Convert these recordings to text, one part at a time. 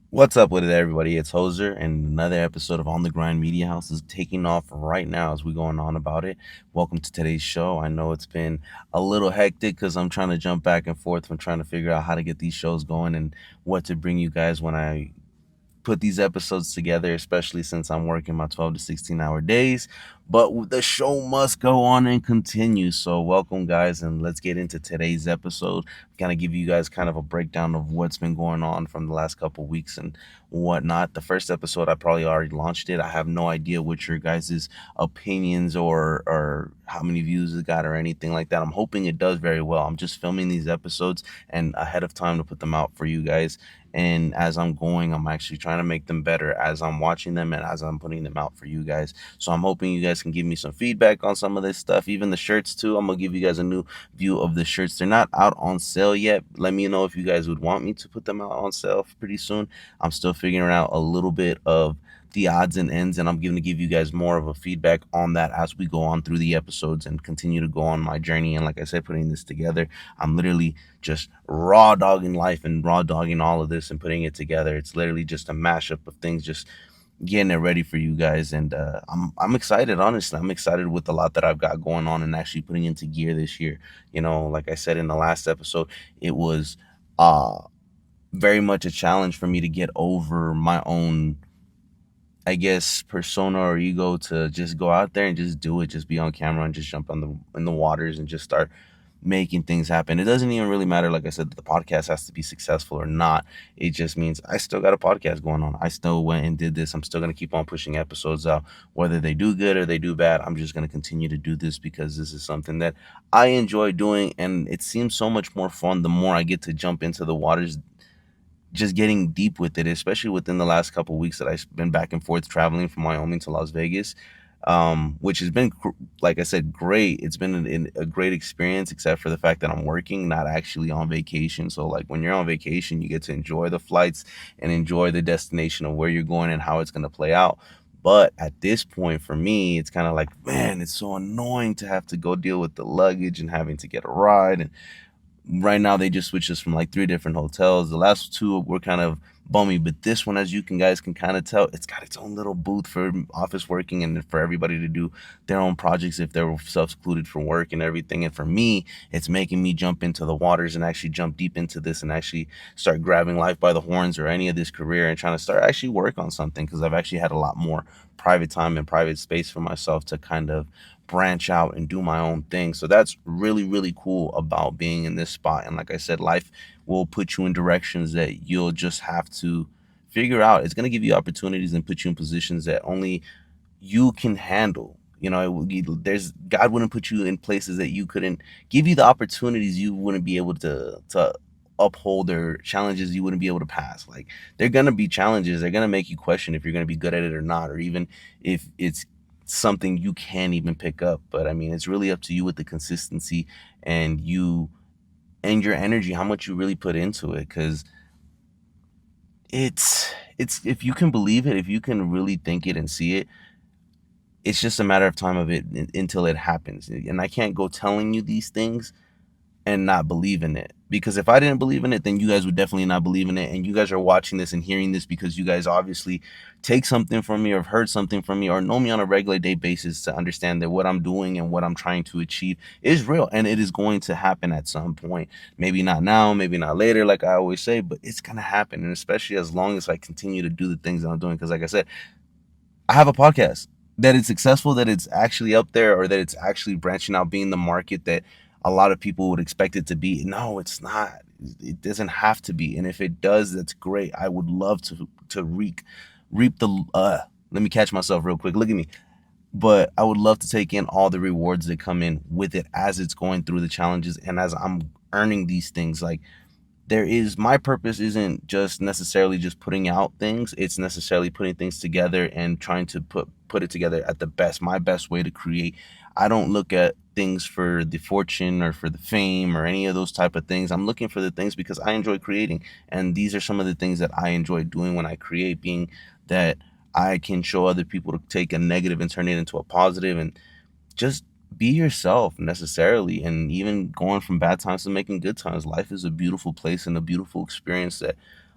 What's up with it, everybody? It's Hoser, and another episode of On the Grind Media House is taking off right now as we're going on about it. Welcome to today's show. I know it's been a little hectic because I'm trying to jump back and forth. I'm trying to figure out how to get these shows going and what to bring you guys when I put these episodes together, especially since I'm working my 12 to 16-hour days. But the show must go on and continue. So, welcome, guys, and let's get into today's episode. Kind of give you guys kind of a breakdown of what's been going on from the last couple weeks and whatnot. The first episode, I probably already launched it. I have no idea what your guys' opinions or how many views it got or anything like that. I'm hoping it does very well. I'm just filming these episodes and ahead of time to put them out for you guys. And as I'm going, I'm actually trying to make them better as I'm watching them and as I'm putting them out for you guys. So I'm hoping you guys can give me some feedback on some of this stuff, even the shirts too. I'm gonna give you guys a new view of the shirts. They're not out on sale yet. Let me know if you guys would want me to put them out on sale pretty soon. I'm still figuring out a little bit of the odds and ends, and I'm going to give you guys more of a feedback on that as we go on through the episodes and continue to go on my journey. And like I said, putting this together, I'm literally just raw dogging life and raw dogging all of this and putting it together. It's literally just a mashup of things, just getting it ready for you guys. And I'm excited. Honestly, I'm excited with a lot that I've got going on and actually putting into gear this year. You know, like I said in the last episode, it was very much a challenge for me to get over my own, I guess, persona or ego to just go out there and just do it, just be on camera and just jump on the waters and just start making things happen. It doesn't even really matter, like I said, that the podcast has to be successful or not. It just means I still got a podcast going on. I still went and did this. I'm still gonna keep on pushing episodes out, whether they do good or they do bad. I'm just gonna continue to do this because this is something that I enjoy doing, and it seems so much more fun the more I get to jump into the waters, just getting deep with it, especially within the last couple of weeks that I've been back and forth traveling from Wyoming to Las Vegas, which has been, like I said, great. It's been a great experience, except for the fact that I'm working, not actually on vacation. So, like, when you're on vacation, you get to enjoy the flights and enjoy the destination of where you're going and how it's going to play out. But at this point, for me, it's kind of like, man, it's so annoying to have to go deal with the luggage and having to get a ride. And right now they just switched us from like three different hotels. The last two were kind of bummy, but this one, as you guys can kind of tell, it's got its own little booth for office working and for everybody to do their own projects if they're self-secluded for work and everything. And for me, it's making me jump into the waters and actually jump deep into this and actually start grabbing life by the horns or any of this career and trying to start actually work on something, because I've actually had a lot more private time and private space for myself to kind of branch out and do my own thing. So that's really, really cool about being in this spot. And like I said, life will put you in directions that you'll just have to figure out. It's going to give you opportunities and put you in positions that only you can handle. You know, there's God wouldn't put you in places that you couldn't give you the opportunities you wouldn't be able to uphold, or challenges you wouldn't be able to pass. Like, they're gonna be challenges. They're gonna make you question if you're gonna be good at it or not, or even if it's something you can't even pick up. But I mean, it's really up to you with the consistency and you and your energy, how much you really put into it. Because it's if you can believe it, if you can really think it and see it, it's just a matter of time of it until it happens. And I can't go telling you these things and not believe in it. Because if I didn't believe in it, then you guys would definitely not believe in it. And you guys are watching this and hearing this because you guys obviously take something from me or have heard something from me or know me on a regular day basis to understand that what I'm doing and what I'm trying to achieve is real and it is going to happen at some point. Maybe not now, maybe not later, like I always say, but it's going to happen. And especially as long as I continue to do the things that I'm doing. Because like I said, I have a podcast. That it's successful, that it's actually up there, or that it's actually branching out, being the market that a lot of people would expect it to be. No, it's not. It doesn't have to be. And if it does, that's great. I would love to reap the let me catch myself real quick. Look at me. But I would love to take in all the rewards that come in with it as it's going through the challenges and as I'm earning these things. Like, there is my purpose isn't just necessarily just putting out things. It's necessarily putting things together and trying to put it together at the best, my best way to create. I don't look at things for the fortune or for the fame or any of those type of things. I'm looking for the things because I enjoy creating, and these are some of the things that I enjoy doing when I create, being that I can show other people to take a negative and turn it into a positive, and just be yourself necessarily. And even going from bad times to making good times, life is a beautiful place and a beautiful experience that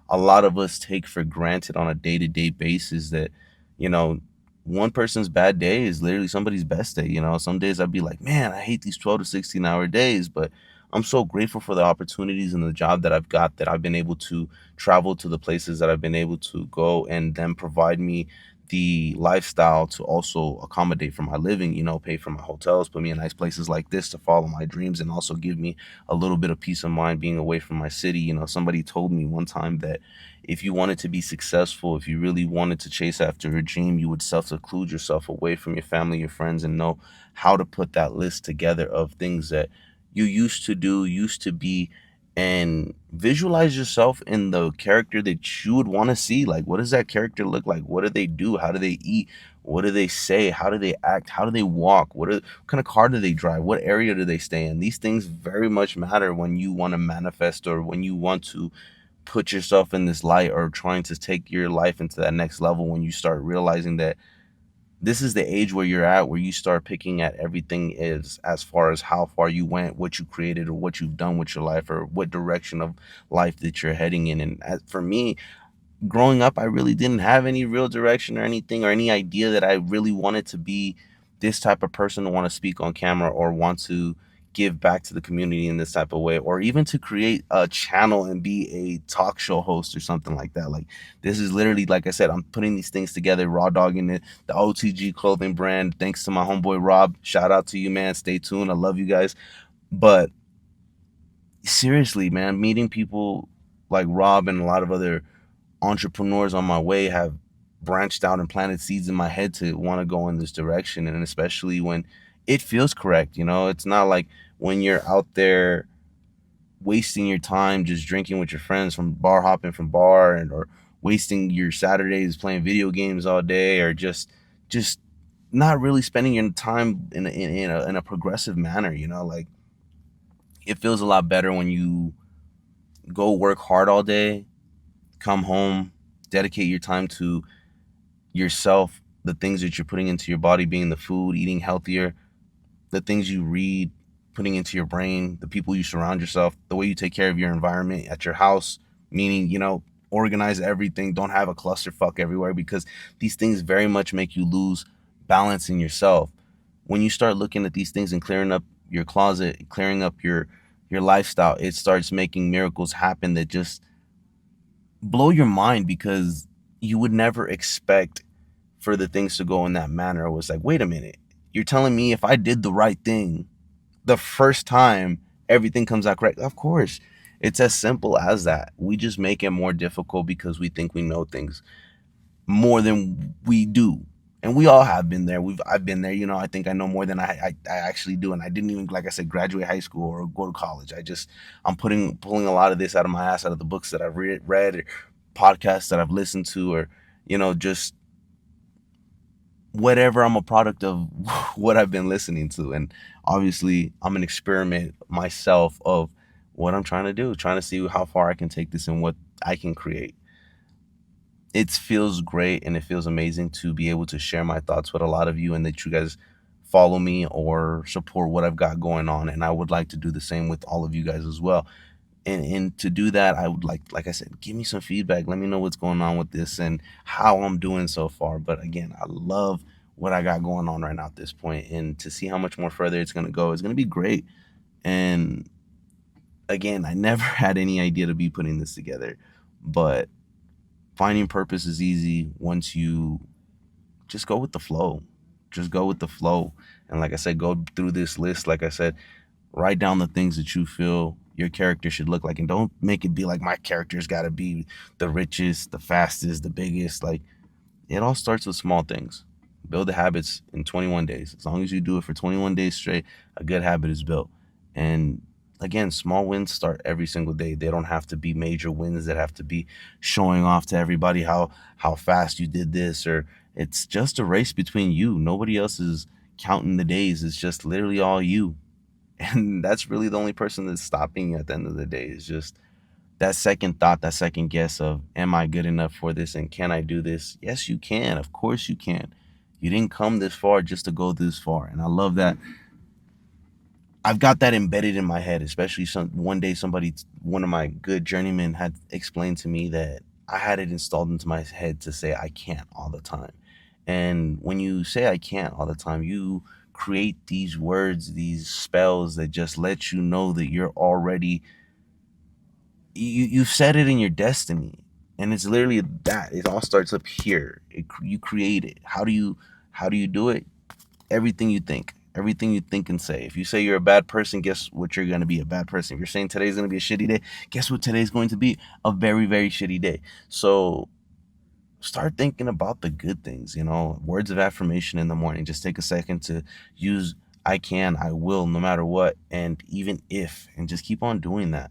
a lot of us take for granted on a day-to-day basis. That, you know, one person's bad day is literally somebody's best day. Some days I'd be like, man, I hate these 12 to 16 hour days, but I'm so grateful for the opportunities and the job that I've got, that I've been able to travel to the places that I've been able to go, and then provide me the lifestyle to also accommodate for my living, pay for my hotels, put me in nice places like this to follow my dreams, and also give me a little bit of peace of mind being away from my city. Somebody told me one time that if you wanted to be successful, if you really wanted to chase after a dream, you would self-seclude yourself away from your family, your friends, and know how to put that list together of things that you used to do, used to be, and visualize yourself in the character that you would want to see. Like, what does that character look like? What do they do? How do they eat? What do they say? How do they act? How do they walk? What kind of car do they drive? What area do they stay in? These things very much matter when you want to manifest, or when you want to put yourself in this light, or trying to take your life into that next level. When you start realizing that this is the age where you're at, where you start picking at everything is as far as how far you went, what you created, or what you've done with your life, or what direction of life that you're heading in. And for me, growing up, I really didn't have any real direction or anything, or any idea that I really wanted to be this type of person to want to speak on camera, or want to give back to the community in this type of way, or even to create a channel and be a talk show host or something like that. Like, this is literally, like I said, I'm putting these things together, raw dogging it, the OTG clothing brand. Thanks to my homeboy Rob. Shout out to you, man. Stay tuned. I love you guys. But seriously, man, meeting people like Rob and a lot of other entrepreneurs on my way have branched out and planted seeds in my head to want to go in this direction. And especially when it feels correct. It's not like when you're out there wasting your time just drinking with your friends, from bar hopping from bar, and or wasting your Saturdays playing video games all day, or just not really spending your time in a progressive manner. Like, it feels a lot better when you go work hard all day, come home, dedicate your time to yourself, the things that you're putting into your body, being the food, eating healthier, the things you read, putting into your brain, the people you surround yourself, the way you take care of your environment at your house, meaning, organize everything, don't have a clusterfuck everywhere, because these things very much make you lose balance in yourself. When you start looking at these things and clearing up your closet, clearing up your lifestyle, it starts making miracles happen that just blow your mind, because you would never expect for the things to go in that manner. It was like, wait a minute, you're telling me if I did the right thing the first time, everything comes out correct? Of course. It's as simple as that. We just make it more difficult because we think we know things more than we do. And we all have been there. I've been there. I think I know more than I actually do. And I didn't even, like I said, graduate high school or go to college. I'm pulling a lot of this out of my ass, out of the books that I've read, or podcasts that I've listened to, or just whatever. I'm a product of what I've been listening to. And obviously, I'm an experiment myself of what I'm trying to do, trying to see how far I can take this and what I can create. It feels great and it feels amazing to be able to share my thoughts with a lot of you, and that you guys follow me or support what I've got going on. And I would like to do the same with all of you guys as well. And to do that, I would like I said, give me some feedback. Let me know what's going on with this and how I'm doing so far. But again, I love what I got going on right now at this point, and to see how much more further it's going to go, it's going to be great. And again, I never had any idea to be putting this together, but finding purpose is easy once you just go with the flow. Just go with the flow. And like I said, go through this list. Like I said, write down the things that you feel your character should look like, and don't make it be like, my character's got to be the richest, the fastest, the biggest. Like, it all starts with small things. Build the habits in 21 days. As long as you do it for 21 days straight, a good habit is built. And again, small wins start every single day. They don't have to be major wins that have to be showing off to everybody how fast you did this, or it's just a race between you. Nobody else is counting the days. It's just literally all you. And that's really the only person that's stopping you at the end of the day, is just that second thought, that second guess of, am I good enough for this and can I do this? Yes, you can. Of course you can. You didn't come this far just to go this far. And I love that. I've got that embedded in my head, especially one day one of my good journeymen had explained to me that I had it installed into my head to say I can't all the time. And when you say I can't all the time, you create these words, these spells that just let you know that you're already, you've said it in your destiny. And it's literally that. It all starts up here. You create it. How do you do it? Everything you think. Everything you think and say. If you say you're a bad person, guess what? You're going to be a bad person. If you're saying today's going to be a shitty day, guess what? Today's going to be a very, very shitty day. So start thinking about the good things, words of affirmation in the morning. Just take a second to use I can, I will, no matter what, and even if, and just keep on doing that.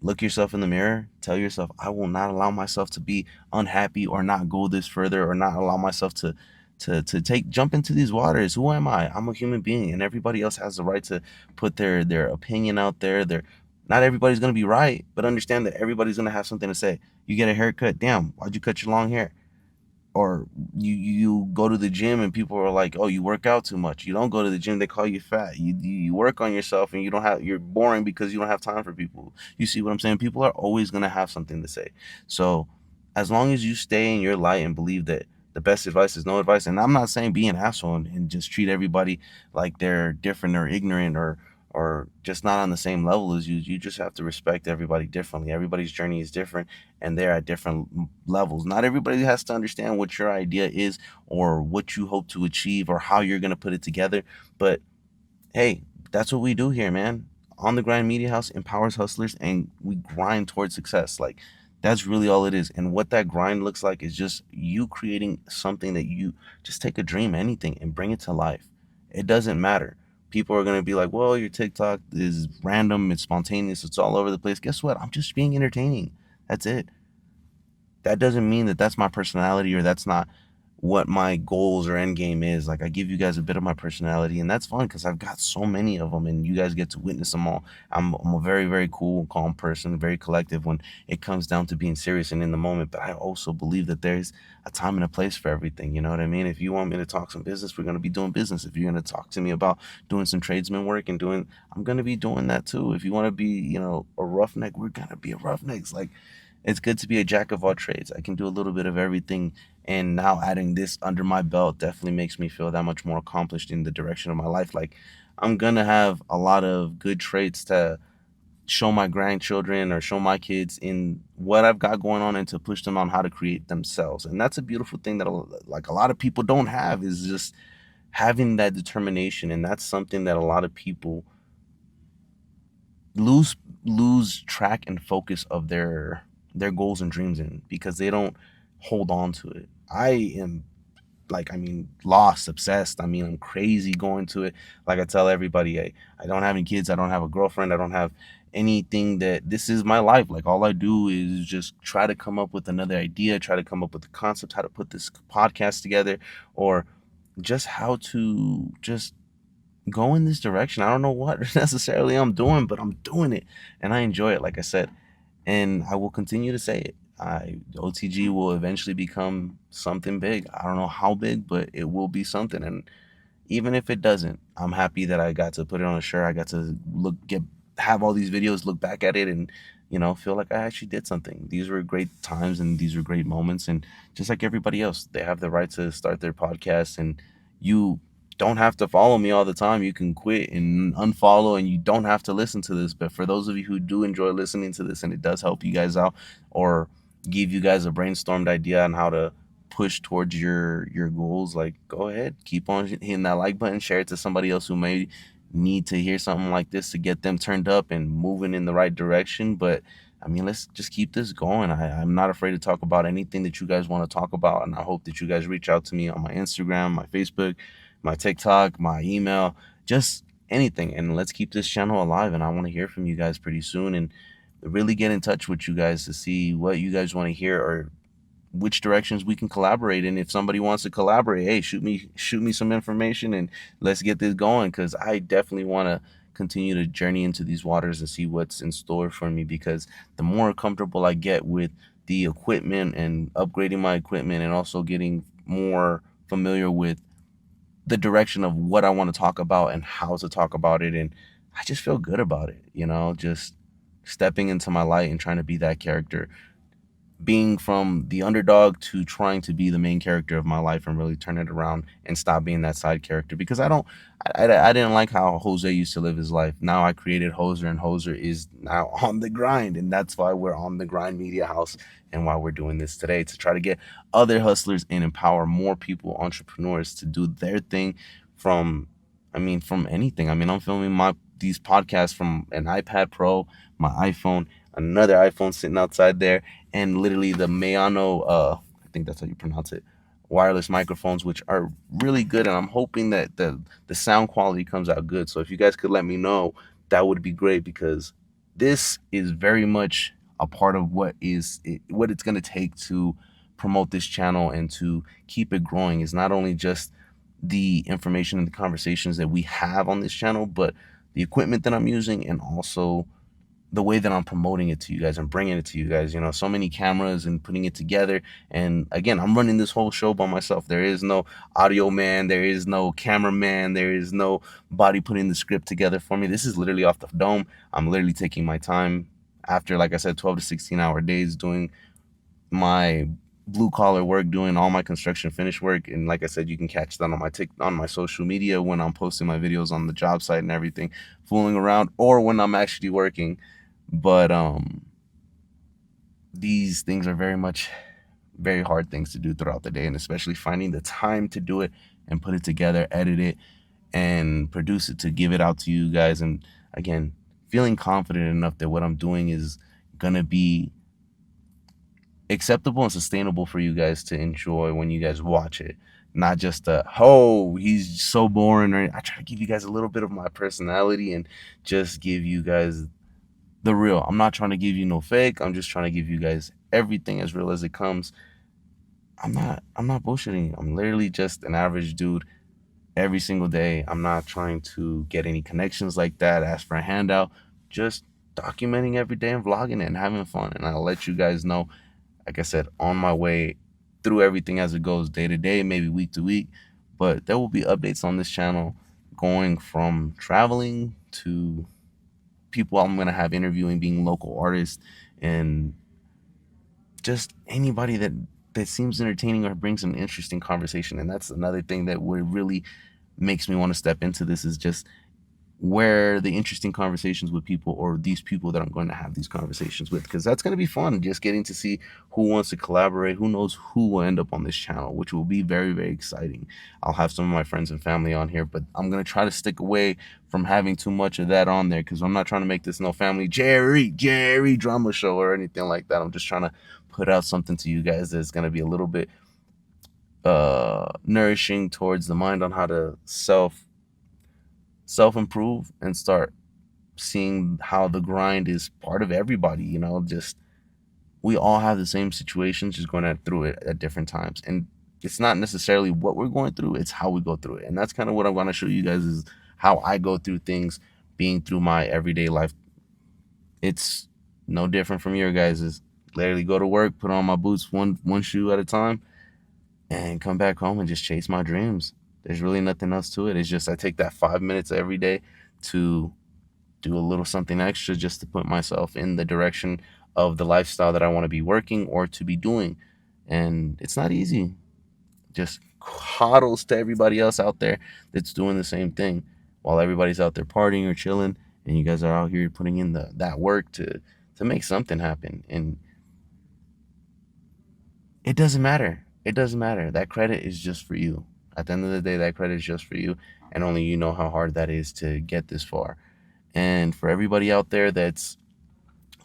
Look yourself in the mirror, tell yourself, I will not allow myself to be unhappy or not go this further or not allow myself to jump into these waters. Who am I? I'm a human being, and everybody else has the right to put their opinion out there. Not everybody's gonna be right, but understand that everybody's gonna have something to say. You get a haircut, damn, why'd you cut your long hair? Or you go to the gym and people are like, oh, you work out too much. You don't go to the gym, they call you fat. You work on yourself and you're boring because you don't have time for people. You see what I'm saying? People are always going to have something to say. So as long as you stay in your light and believe that the best advice is no advice, and I'm not saying be an asshole and just treat everybody like they're different or ignorant or just not on the same level as you. You just have to respect everybody differently. Everybody's journey is different and they're at different levels. Not everybody has to understand what your idea is or what you hope to achieve or how you're going to put it together. But hey, that's what we do here, man. On the Grind Media House empowers hustlers and we grind towards success. Like, that's really all it is. And what that grind looks like is just you creating something that you just take a dream, anything, and bring it to life. It doesn't matter. People are going to be like, well, your TikTok is random, it's spontaneous, it's all over the place. Guess what? I'm just being entertaining. That's it. That doesn't mean that that's my personality or that's not what my goals or end game is. Like, I give you guys a bit of my personality, and that's fun because I've got so many of them, and you guys get to witness them all. I'm a very, very cool, calm person, very collective when it comes down to being serious and in the moment. But I also believe that there's a time and a place for everything. You know what I mean? If you want me to talk some business, we're gonna be doing business. If you're gonna talk to me about doing some tradesman work and I'm gonna be doing that too. If you want to be, a roughneck, we're gonna be a roughnecks. Like, it's good to be a jack of all trades. I can do a little bit of everything, and now adding this under my belt definitely makes me feel that much more accomplished in the direction of my life. Like, I'm gonna have a lot of good traits to show my grandchildren or show my kids in what I've got going on and to push them on how to create themselves. And that's a beautiful thing that like a lot of people don't have, is just having that determination. And that's something that a lot of people lose lose track and focus of their goals and dreams in, because they don't hold on to it. I am, like, I mean, lost, obsessed. I mean, I'm crazy going to it. Like I tell everybody, I don't have any kids, I don't have a girlfriend, I don't have anything. That this is my life. Like, all I do is just try to come up with another idea, try to come up with a concept, how to put this podcast together, or just how to just go in this direction. I don't know what necessarily I'm doing, but I'm doing it and I enjoy it, like I said. And I will continue to say it. OTG will eventually become something big. I don't know how big, but it will be something. And even if it doesn't, I'm happy that I got to put it on a shirt. I got to have all these videos, look back at it, and feel like I actually did something. These were great times and these were great moments. And just like everybody else, they have the right to start their podcast, and you don't have to follow me all the time. You can quit and unfollow, and you don't have to listen to this. But for those of you who do enjoy listening to this and it does help you guys out or give you guys a brainstormed idea on how to push towards your goals, like, go ahead, keep on hitting that like button, share it to somebody else who may need to hear something like this to get them turned up and moving in the right direction. But I mean, let's just keep this going. I'm not afraid to talk about anything that you guys want to talk about, and I hope that you guys reach out to me on my Instagram, my Facebook, my TikTok, my email. Just anything. And let's keep this channel alive. And I want to hear from you guys pretty soon and really get in touch with you guys to see what you guys want to hear or which directions we can collaborate in. If somebody wants to collaborate, hey, shoot me some information and let's get this going, because I definitely want to continue to journey into these waters and see what's in store for me, because the more comfortable I get with the equipment and upgrading my equipment and also getting more familiar with the direction of what I want to talk about and how to talk about it, and I just feel good about it, just stepping into my light and trying to be that character, being from the underdog to trying to be the main character of my life and really turn it around and stop being that side character, because I didn't like how Jose used to live his life. Now I created Hoser, and Hoser is now on the grind, and that's why we're on the Grind Media House and why we're doing this today, to try to get other hustlers and empower more people, entrepreneurs, to do their thing from, from anything. I'm filming my these podcasts from an iPad Pro, my iPhone, another iPhone sitting outside there, and literally the Mayano, I think that's how you pronounce it, wireless microphones, which are really good. And I'm hoping that the sound quality comes out good. So if you guys could let me know, that would be great, because this is very much a part of what it's going to take to promote this channel and to keep it growing. Is not only just the information and the conversations that we have on this channel, but the equipment that I'm using, and also the way that I'm promoting it to you guys and bringing it to you guys. So many cameras and putting it together. And again, I'm running this whole show by myself. There is no audio man, there is no cameraman, there is no body putting the script together for me. This is literally off the dome. I'm literally taking my time after, like I said, 12 to 16-hour days, doing my blue collar work, doing all my construction finish work. And like I said, you can catch that on my social media when I'm posting my videos on the job site and everything, fooling around, or when I'm actually working. But these things are very hard things to do throughout the day, and especially finding the time to do it and put it together, edit it, and produce it to give it out to you guys. And again, feeling confident enough that what I'm doing is gonna be acceptable and sustainable for you guys to enjoy when you guys watch it. Not just he's so boring. Or I try to give you guys a little bit of my personality and just give you guys the real. I'm not trying to give you no fake. I'm just trying to give you guys everything as real as it comes. I'm not bullshitting. I'm literally just an average dude every single day. I'm not trying to get any connections like that, ask for a handout. Just documenting every day and vlogging it and having fun. And I'll let you guys know, like I said, on my way through everything as it goes, day to day, maybe week to week. But there will be updates on this channel, going from traveling to people I'm going to have interviewing, being local artists, and just anybody that seems entertaining or brings an interesting conversation. And that's another thing that would really makes me want to step into this, is just where the interesting conversations with people, or these people that I'm going to have these conversations with, because that's going to be fun, just getting to see who wants to collaborate, who knows who will end up on this channel, which will be very, very exciting. I'll have some of my friends and family on here, but I'm going to try to stick away from having too much of that on there, because I'm not trying to make this no family Jerry drama show or anything like that. I'm just trying to put out something to you guys that's going to be a little bit nourishing towards the mind, on how to self improve and start seeing how the grind is part of everybody. Just we all have the same situations, just going through it at different times. And it's not necessarily what we're going through, it's how we go through it. And that's kind of what I want to show you guys, is how I go through things, being through my everyday life. It's no different from your guys's. Literally go to work, put on my boots one shoe at a time, and come back home and just chase my dreams. There's really nothing else to it. It's just I take that 5 minutes every day to do a little something extra, just to put myself in the direction of the lifestyle that I want to be working or to be doing. And it's not easy. Just coddles to everybody else out there that's doing the same thing, while everybody's out there partying or chilling, and you guys are out here putting in that work to make something happen. And it doesn't matter. It doesn't matter. That credit is just for you. At the end of the day, that credit is just for you, and only you know how hard that is to get this far. And for everybody out there that's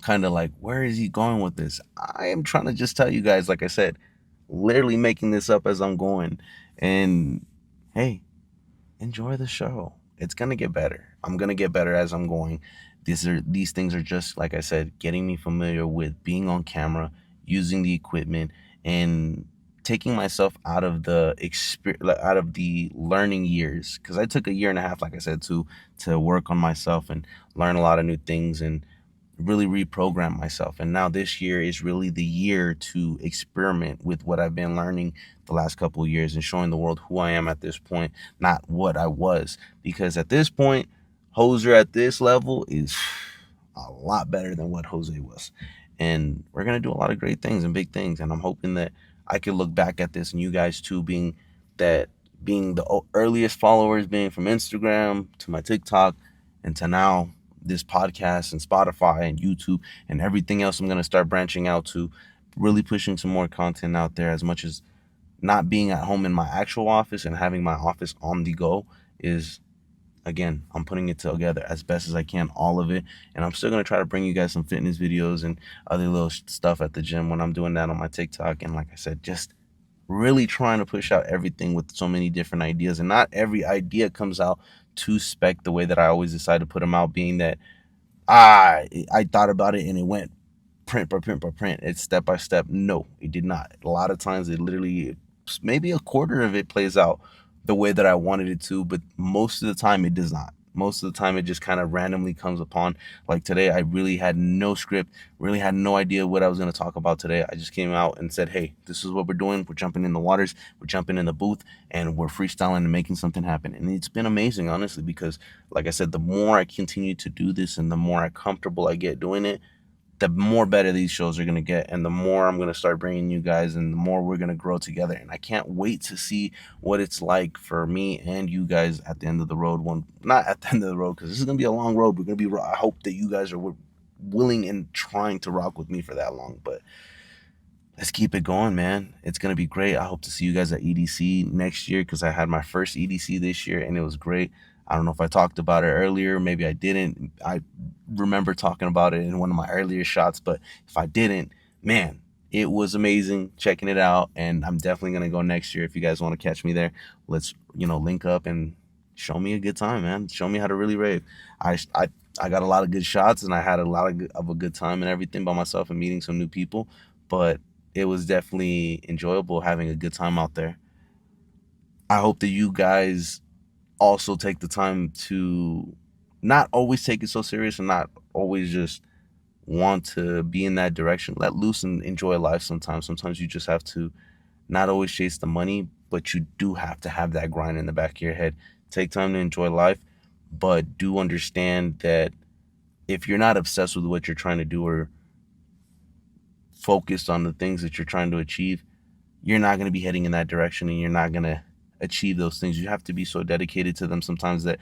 kind of like, where is he going with this? I am trying to just tell you guys, like I said, literally making this up as I'm going. And hey, enjoy the show. It's going to get better. I'm gonna get better as I'm going. These things are just like I said, getting me familiar with being on camera, using the equipment, and taking myself out of the out of the learning years, because I took a year and a half, like I said, to work on myself and learn a lot of new things and really reprogram myself. And now this year is really the year to experiment with what I've been learning the last couple of years and showing the world who I am at this point, not what I was. Because at this point, Hoser at this level is a lot better than what Jose was. And we're going to do a lot of great things and big things. And I'm hoping that I can look back at this, and you guys too, that being the earliest followers, being from Instagram to my TikTok and to now this podcast and Spotify and YouTube and everything else I'm going to start branching out to, really pushing some more content out there, as much as not being at home in my actual office and having my office on the go is, again, I'm putting it together as best as I can, all of it. And I'm still going to try to bring you guys some fitness videos and other little stuff at the gym when I'm doing that on my TikTok. And like I said, just really trying to push out everything with so many different ideas. And not every idea comes out to spec the way that I always decide to put them out, being that I thought about it and it went print by print by print. It's step by step. No, it did not. A lot of times it literally, maybe a quarter of it plays out the way that I wanted it to, but most of the time it does not. Most of the time it just kind of randomly comes upon. Like today, I really had no script, really had no idea what I was going to talk about today. I just came out and said, hey, this is what we're doing. We're jumping in the waters, we're jumping in the booth, and we're freestyling and making something happen. And it's been amazing, honestly, because like I said, the more I continue to do this and the more comfortable I get doing it, the more better these shows are going to get, and the more I'm going to start bringing you guys, and the more we're going to grow together. And I can't wait to see what it's like for me and you guys at the end of the road. One, not at the end of the road, because this is going to be a long road. We're going to be, I hope that you guys are willing and trying to rock with me for that long, but let's keep it going, man. It's going to be great. I hope to see you guys at EDC next year, because I had my first EDC this year and it was great. I don't know if I talked about it earlier. Maybe I didn't. I remember talking about it in one of my earlier shots, but if I didn't, man, it was amazing checking it out. And I'm definitely going to go next year. If you guys want to catch me there, let's, link up and show me a good time, man. Show me how to really rave. I, I, I got a lot of good shots and I had a lot of a good time and everything by myself and meeting some new people, but it was definitely enjoyable having a good time out there. I hope that you guys also take the time to not always take it so serious and not always just want to be in that direction. Let loose and enjoy life sometimes. Sometimes you just have to not always chase the money, but you do have to have that grind in the back of your head. Take time to enjoy life, but do understand that if you're not obsessed with what you're trying to do or focused on the things that you're trying to achieve, you're not going to be heading in that direction and you're not going to achieve those things. You have to be so dedicated to them sometimes that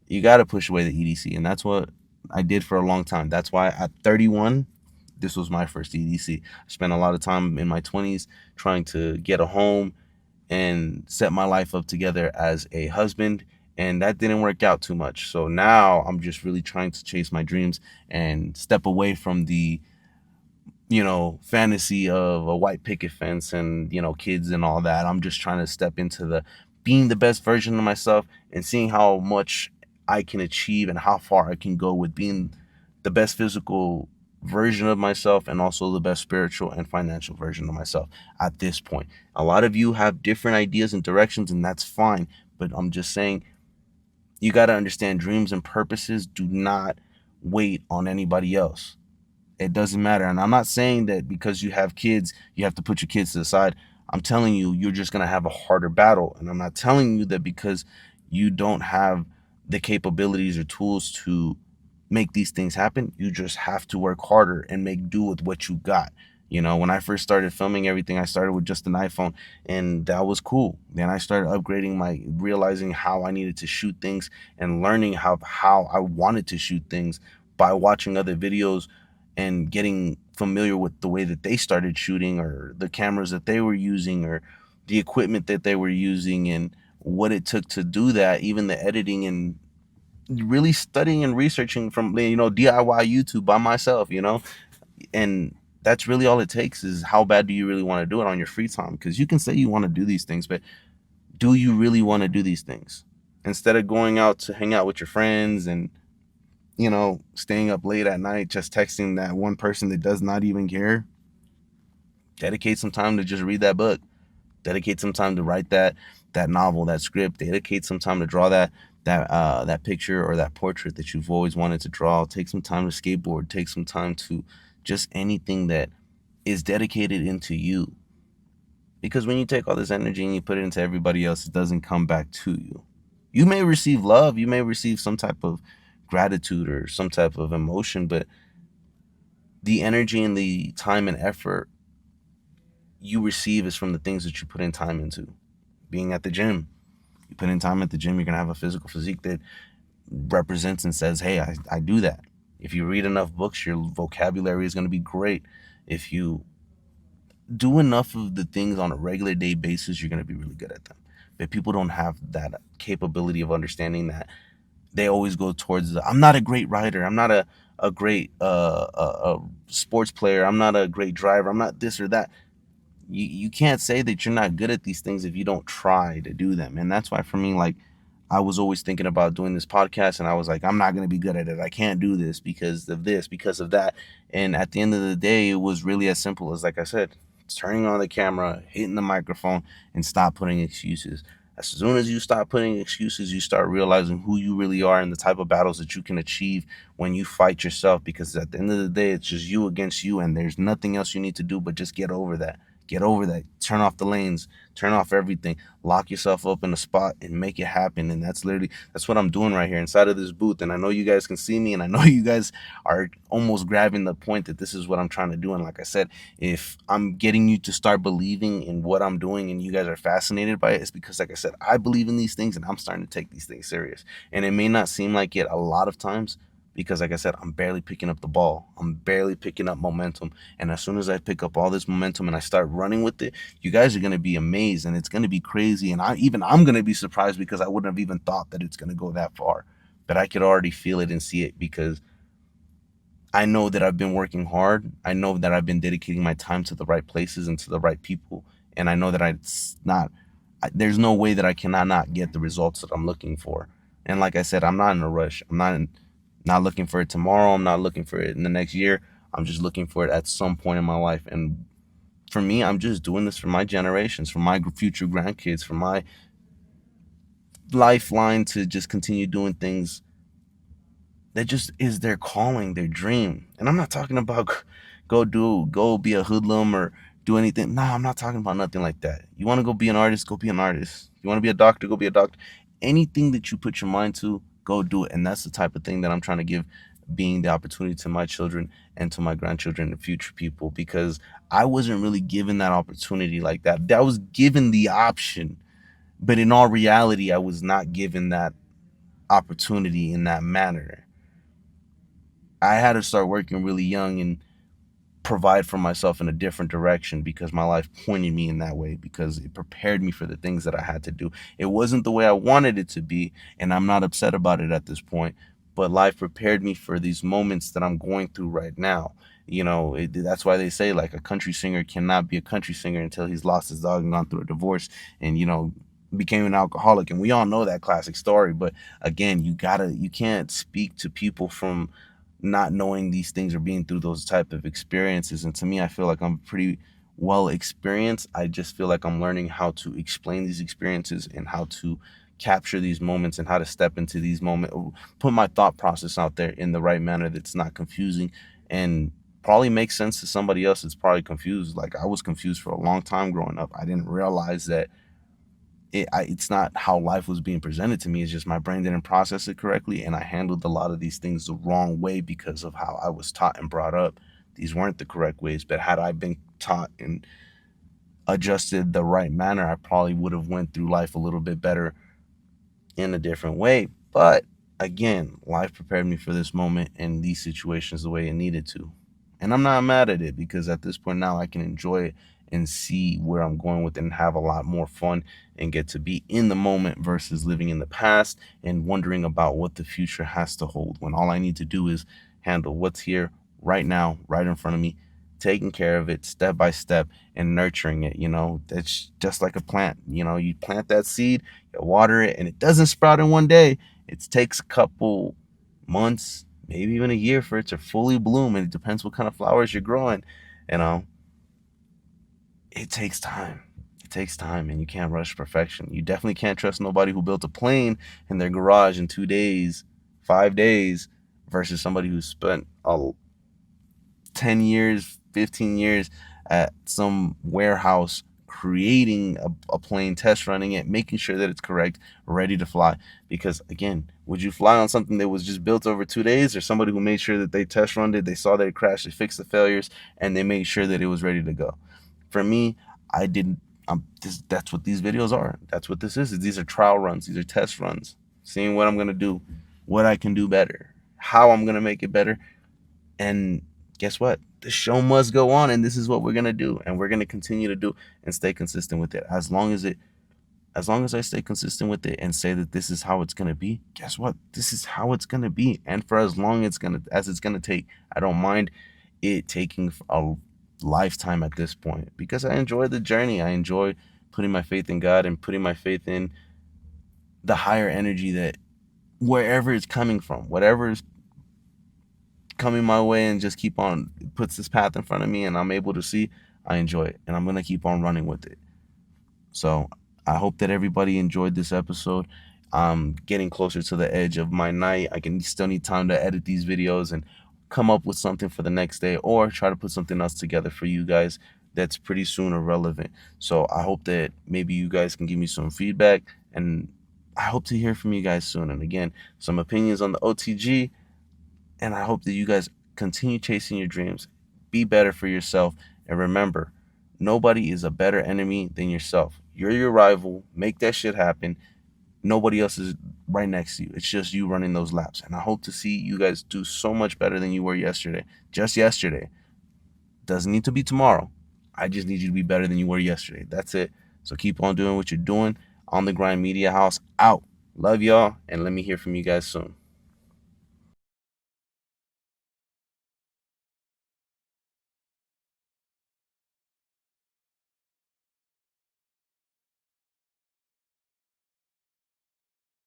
you got to push away the EDC. And that's what I did for a long time. That's why at 31, this was my first EDC. I spent a lot of time in my 20s trying to get a home and set my life up together as a husband. And that didn't work out too much. So now I'm just really trying to chase my dreams and step away from the fantasy of a white picket fence and, kids and all that. I'm just trying to step into the being the best version of myself and seeing how much I can achieve and how far I can go with being the best physical version of myself and also the best spiritual and financial version of myself at this point. A lot of you have different ideas and directions, and that's fine. But I'm just saying, you got to understand, dreams and purposes do not wait on anybody else. It doesn't matter. And I'm not saying that because you have kids, you have to put your kids to the side. I'm telling you, you're just going to have a harder battle. And I'm not telling you that because you don't have the capabilities or tools to make these things happen. You just have to work harder and make do with what you got. When I first started filming everything, I started with just an iPhone, and that was cool. Then I started realizing how I needed to shoot things and learning how I wanted to shoot things by watching other videos and getting familiar with the way that they started shooting or the cameras that they were using or the equipment that they were using and what it took to do that, even the editing, and really studying and researching from DIY YouTube by myself, and that's really all it takes. Is how bad do you really want to do it on your free time? Because you can say you want to do these things, but do you really want to do these things? Instead of going out to hang out with your friends and, staying up late at night just texting that one person that does not even care, dedicate some time to just read that book. Dedicate some time to write that novel, that script. Dedicate some time to draw that picture or that portrait that you've always wanted to draw. Take some time to skateboard. Take some time to just anything that is dedicated into you. Because when you take all this energy and you put it into everybody else, it doesn't come back to you. You may receive love, you may receive some type of gratitude or some type of emotion, but the energy and the time and effort you receive is from the things that you put in time into. Being at the gym, you put in time at the gym, you're going to have a physical physique that represents and says, hey, I do that. If you read enough books, your vocabulary is going to be great. If you do enough of the things on a regular day basis, you're going to be really good at them. But people don't have that capability of understanding that. They always go towards I'm not a great writer. I'm not a great sports player. I'm not a great driver. I'm not this or that. You can't say that you're not good at these things if you don't try to do them. And that's why for me, like, I was always thinking about doing this podcast and I was like, I'm not going to be good at it. I can't do this, because of that. And at the end of the day, it was really as simple as, like I said, turning on the camera, hitting the microphone, and stop putting excuses. As soon as you stop putting excuses, you start realizing who you really are and the type of battles that you can achieve when you fight yourself. Because at the end of the day, it's just you against you, and there's nothing else you need to do but just get over that. Get over that. Turn off the lanes. Turn off everything. Lock yourself up in a spot and make it happen. And that's what I'm doing right here inside of this booth. And I know you guys can see me, and I know you guys are almost grabbing the point that this is what I'm trying to do. And like I said, if I'm getting you to start believing in what I'm doing and you guys are fascinated by it, it's because, like I said, I believe in these things and I'm starting to take these things serious. And it may not seem like it a lot of times, because, like I said, I'm barely picking up the ball. I'm barely picking up momentum. And as soon as I pick up all this momentum and I start running with it, you guys are going to be amazed and it's going to be crazy. And I'm going to be surprised, because I wouldn't have even thought that it's going to go that far. But I could already feel it and see it, because I know that I've been working hard. I know that I've been dedicating my time to the right places and to the right people. And I know that there's no way that I cannot not get the results that I'm looking for. And like I said, I'm not in a rush. Not looking for it tomorrow. I'm not looking for it in the next year. I'm just looking for it at some point in my life. And for me, I'm just doing this for my generations, for my future grandkids, for my lifeline to just continue doing things that just is their calling, their dream. And I'm not talking about go be a hoodlum or do anything. No, I'm not talking about nothing like that. You want to go be an artist, go be an artist. You want to be a doctor, go be a doctor. Anything that you put your mind to, go do it. And that's the type of thing that I'm trying to give, being the opportunity to my children and to my grandchildren and future people, because I wasn't really given that opportunity like that. I was given the option, but in all reality, I was not given that opportunity in that manner. I had to start working really young and provide for myself in a different direction, because my life pointed me in that way, because it prepared me for the things that I had to do. It wasn't the way I wanted it to be, and I'm not upset about it at this point, but life prepared me for these moments that I'm going through right now. That's why they say, like, a country singer cannot be a country singer until he's lost his dog and gone through a divorce and, became an alcoholic. And we all know that classic story. But again, you can't speak to people from not knowing these things or being through those type of experiences. And to me, I feel like I'm pretty well experienced. I just feel like I'm learning how to explain these experiences and how to capture these moments and how to step into these moments, put my thought process out there in the right manner that's not confusing and probably makes sense to somebody else that's probably confused. Like, I was confused for a long time growing up. I didn't realize that it's not how life was being presented to me. It's just my brain didn't process it correctly, and I handled a lot of these things the wrong way because of how I was taught and brought up. These weren't the correct ways, but had I been taught and adjusted the right manner, I probably would have went through life a little bit better in a different way. But again, life prepared me for this moment and these situations the way it needed to. And I'm not mad at it, because at this point now I can enjoy it and see where I'm going with it and have a lot more fun and get to be in the moment versus living in the past and wondering about what the future has to hold, when all I need to do is handle what's here right now, right in front of me, taking care of it step by step and nurturing it. It's just like a plant. You plant that seed, you water it, and it doesn't sprout in one day. It takes a couple months, maybe even a year for it to fully bloom, and it depends what kind of flowers you're growing. You know, it takes time. It takes time, and you can't rush perfection. You definitely can't trust nobody who built a plane in their garage in 2 days, 5 days, versus somebody who spent 10 years, 15 years at some warehouse creating a plane, test running it, making sure that it's correct, ready to fly. Because again, would you fly on something that was just built over 2 days, or somebody who made sure that they test run it, they saw that it crashed, they fixed the failures, and they made sure that it was ready to go? For me, I didn't. That's what these videos are. That's what this is. These are trial runs. These are test runs. Seeing what I'm gonna do, what I can do better, how I'm gonna make it better, and guess what? The show must go on, and this is what we're gonna do, and we're gonna continue to do and stay consistent with it. As long as I stay consistent with it and say that this is how it's gonna be, guess what? This is how it's gonna be, and for as long as it's gonna take, I don't mind it taking a lifetime at this point, because I enjoy the journey. I enjoy putting my faith in God and putting my faith in the higher energy that wherever it's coming from, whatever is coming my way and just keep on puts this path in front of me and I'm able to see, I enjoy it and I'm going to keep on running with it. So I hope that everybody enjoyed this episode. I'm getting closer to the edge of my night. I can still need time to edit these videos and come up with something for the next day, or try to put something else together for you guys that's pretty soon or relevant. So I hope that maybe you guys can give me some feedback, and I hope to hear from you guys soon. And again, some opinions on the OTG, and I hope that you guys continue chasing your dreams. Be better for yourself. And remember, nobody is a better enemy than yourself. You're your rival. Make that shit happen. Nobody else is right next to you. It's just you running those laps. And I hope to see you guys do so much better than you were yesterday. Just yesterday. Doesn't need to be tomorrow. I just need you to be better than you were yesterday. That's it. So keep on doing what you're doing. On the Grind Media House out. Love y'all, and let me hear from you guys soon.